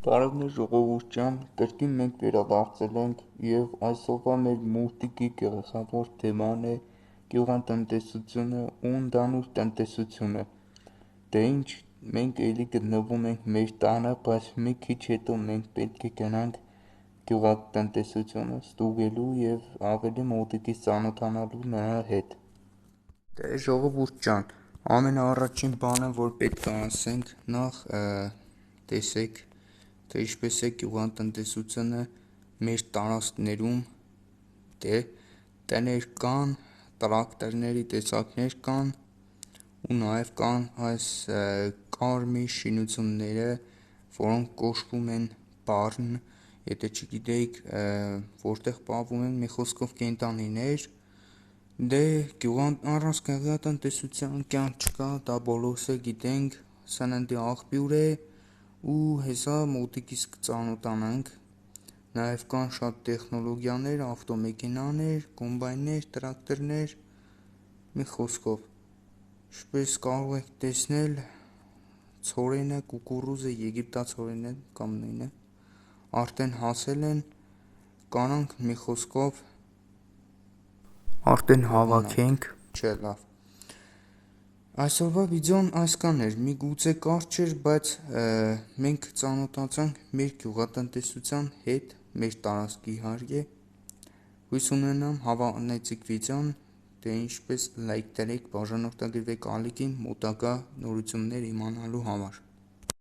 Բարևներ ժողովուրդ ջան, կրկին մենք վերադարձել ենք և այսօրվա մեր մուլտիկի գլխավոր թեման է գյուղատնտեսությունը ու ընդհանուր տնտեսությունը։ Դե ինչ, մենք էլի գտնվում ենք մեր տանը, բայց մի քիչ հետո մենք պետք է գնանք գյուղատնտեսությունը ստուգելու և ավելի մոտիկից ծանոթանալու նրա հետ։ Դե ժողովուրդ ջան, ամենաառաջին բանը, որ պետք է ասենք, նախ տեսեք, թե ինչպես է գյուղատնտեսությունը մեր տարածքներում, դե տներ կան, տրակտորների տեսակներ կան ու նաև կան այս կարմիր շինությունները, որոնք կոչվում են բարն, եթե չգիտեիք, որտեղ պահվում են մի խոսքով կենդանիներ, դե առանց գյուղատնտեսության կյանք չկա, դա բոլորս էլ գիտենք, սննդի աղբյուր է ու հեսա մոտիկից կծանոթանանք, նաև կան շատ տեխնոլոգիաներ, ավտոմեքենաներ, կոմբայններ, տրակտորներ, մի խոսքով, ինչպես կարող եք տեսնել, ցորենը, կուկուռուզը, եգիպտացորենը կամ նույնը, արդեն հասել են, կանանք մի խոսքով արդեն հավաքենք, չէ լավ։ Այսօրվա վիդեոն այսքան էր, միգուցե կարճ էր, բայց մենք ծանոթացանք մեր գյուղատնտեսության հետ, մեր տարածքի իհարկե, հույս ունենամ հավանեցիք վիդեոն, դե ինչպես լայք տվեք, բաժանորդագրվեք ալիքին մոտակա նորություններ իմանալու համար։